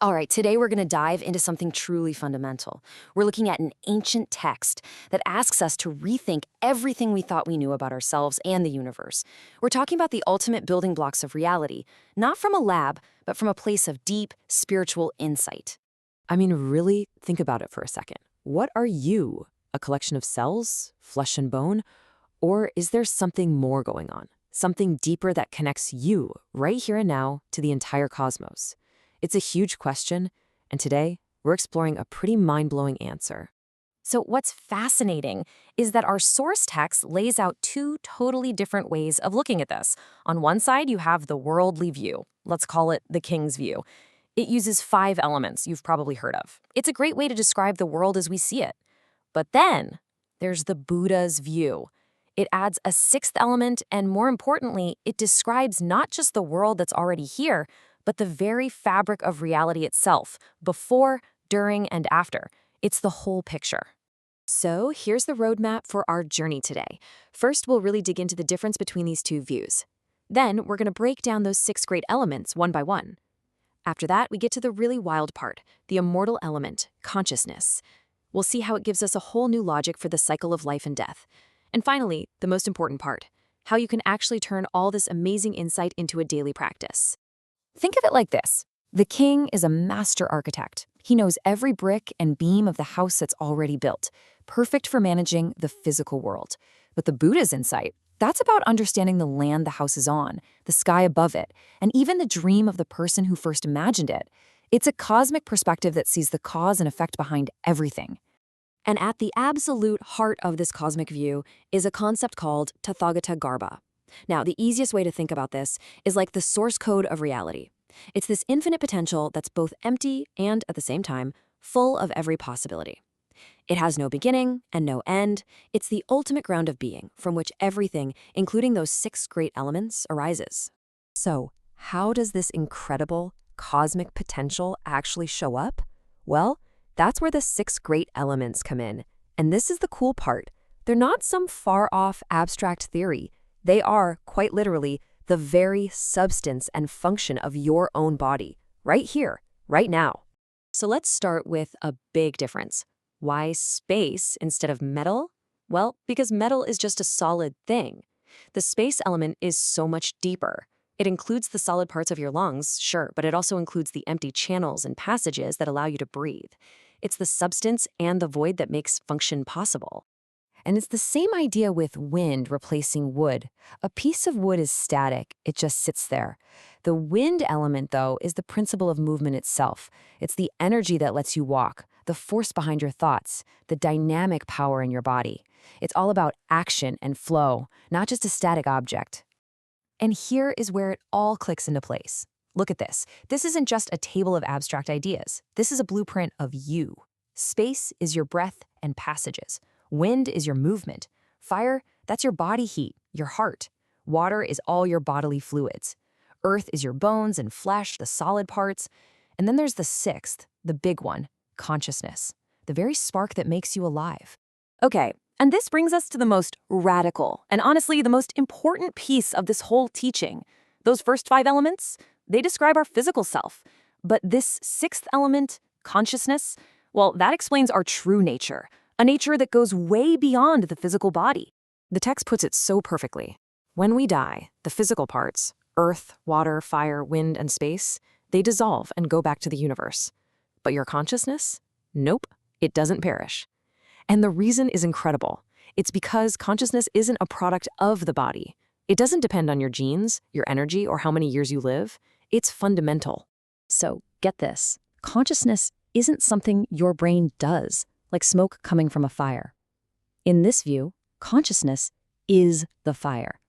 All right, today we're going to dive into something truly fundamental. We're looking at an ancient text that asks us to rethink everything we thought we knew about ourselves and the universe. We're talking about the ultimate building blocks of reality, not from a lab, but from a place of deep spiritual insight. I mean, really think about it for a second. What are you? A collection of cells, flesh and bone? Or is there something more going on? Something deeper that connects you, right here and now, to the entire cosmos? It's a huge question, and today we're exploring a pretty mind-blowing answer. So, what's fascinating is that our source text lays out two totally different ways of looking at this. On one side, you have the worldly view. Let's call it the king's view. It uses 5 elements you've probably heard of. It's a great way to describe the world as we see it. But then there's the Buddha's view. It adds a 6th element, and more importantly, it describes not just the world that's already here, but the very fabric of reality itself, before, during, and after. It's the whole picture. So here's the roadmap for our journey today. First, we'll really dig into the difference between these two views. Then, we're going to break down those 6 great elements one by one. After that, we get to the really wild part, the immortal element, consciousness. We'll see how it gives us a whole new logic for the cycle of life and death. And finally, the most important part, how you can actually turn all this amazing insight into a daily practice. Think of it like this. The king is a master architect. He knows every brick and beam of the house that's already built, perfect for managing the physical world. But the Buddha's insight, that's about understanding the land the house is on, the sky above it, and even the dream of the person who first imagined it. It's a cosmic perspective that sees the cause and effect behind everything. And at the absolute heart of this cosmic view is a concept called Tathagata Garbha. Now, the easiest way to think about this is like the source code of reality. It's this infinite potential that's both empty and, at the same time, full of every possibility. It has no beginning and no end. It's the ultimate ground of being, from which everything, including those 6 great elements, arises. So, how does this incredible cosmic potential actually show up? Well, that's where the 6 great elements come in. And this is the cool part. They're not some far-off abstract theory. They are, quite literally, the very substance and function of your own body, right here, right now. So let's start with a big difference. Why space instead of metal? Well, because metal is just a solid thing. The space element is so much deeper. It includes the solid parts of your lungs, sure, but it also includes the empty channels and passages that allow you to breathe. It's the substance and the void that makes function possible. And it's the same idea with wind replacing wood. A piece of wood is static, it just sits there. The wind element, though, is the principle of movement itself. It's the energy that lets you walk, the force behind your thoughts, the dynamic power in your body. It's all about action and flow, not just a static object. And here is where it all clicks into place. Look at this. This isn't just a table of abstract ideas. This is a blueprint of you. Space is your breath and passages. Wind is your movement. Fire, that's your body heat, your heart. Water is all your bodily fluids. Earth is your bones and flesh, the solid parts. And then there's the 6th, the big one, consciousness, the very spark that makes you alive. Okay, and this brings us to the most radical and honestly the most important piece of this whole teaching. Those first 5 elements, they describe our physical self. But this 6th element, consciousness, well, that explains our true nature. A nature that goes way beyond the physical body. The text puts it so perfectly. When we die, the physical parts, earth, water, fire, wind, and space, they dissolve and go back to the universe. But your consciousness? Nope, it doesn't perish. And the reason is incredible. It's because consciousness isn't a product of the body. It doesn't depend on your genes, your energy, or how many years you live. It's fundamental. So, get this. Consciousness isn't something your brain does, like smoke coming from a fire. In this view, consciousness is the fire.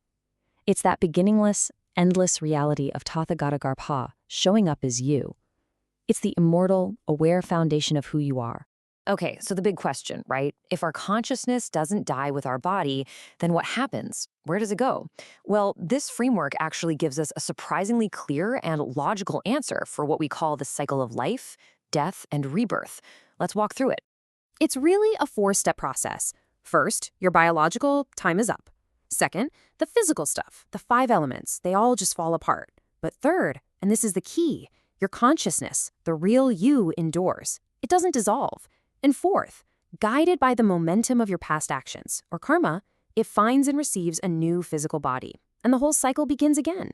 It's that beginningless, endless reality of Tathagata Garbha showing up as you. It's the immortal, aware foundation of who you are. Okay, so the big question, right? If our consciousness doesn't die with our body, then what happens? Where does it go? Well, this framework actually gives us a surprisingly clear and logical answer for what we call the cycle of life, death, and rebirth. Let's walk through it. It's really a 4-step process. First, your biological time is up. Second, the physical stuff, the 5 elements, they all just fall apart. But third, and this is the key, Your consciousness, the real you, endures. It doesn't dissolve. And fourth, guided by the momentum of your past actions, or karma, it finds and receives a new physical body, and the whole cycle begins again.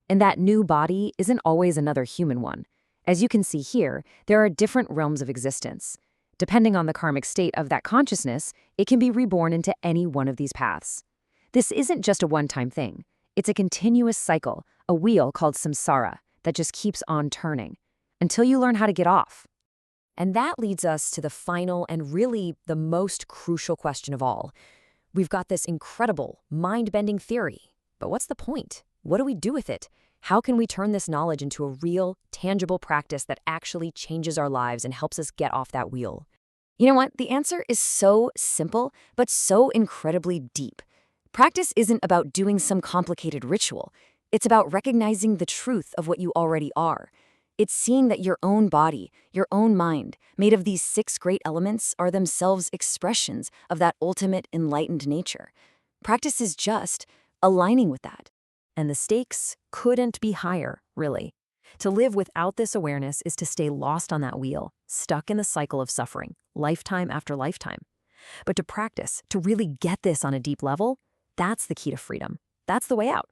And that new body isn't always another human one. As you can see here, there are different realms of existence. Depending on the karmic state of that consciousness, it can be reborn into any one of these paths. This isn't just a one-time thing. It's a continuous cycle, a wheel called samsara, that just keeps on turning, until you learn how to get off. And that leads us to the final and really the most crucial question of all. We've got this incredible, mind-bending theory, but what's the point? What do we do with it? How can we turn this knowledge into a real, tangible practice that actually changes our lives and helps us get off that wheel? You know what? The answer is so simple, but so incredibly deep. Practice isn't about doing some complicated ritual. It's about recognizing the truth of what you already are. It's seeing that your own body, your own mind, made of these 6 great elements, are themselves expressions of that ultimate enlightened nature. Practice is just aligning with that. And the stakes couldn't be higher, really. To live without this awareness is to stay lost on that wheel, stuck in the cycle of suffering, lifetime after lifetime. But to practice, to really get this on a deep level, that's the key to freedom. That's the way out.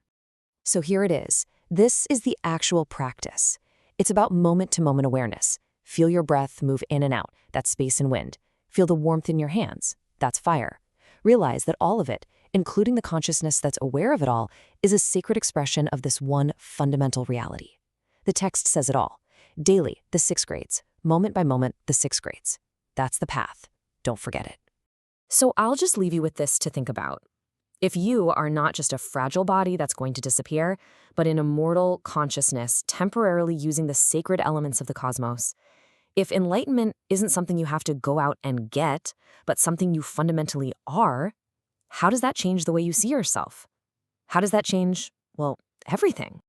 So here it is. This is the actual practice. It's about moment-to-moment awareness. Feel your breath move in and out. That's space and wind. Feel the warmth in your hands. That's fire. Realize that all of it, including the consciousness that's aware of it all, is a sacred expression of this one fundamental reality. The text says it all. Daily, the 6 grades. Moment by moment, the 6 grades. That's the path. Don't forget it. So I'll just leave you with this to think about. If you are not just a fragile body that's going to disappear, but an immortal consciousness temporarily using the sacred elements of the cosmos, if enlightenment isn't something you have to go out and get, but something you fundamentally are, how does that change the way you see yourself? How does that change, well, everything?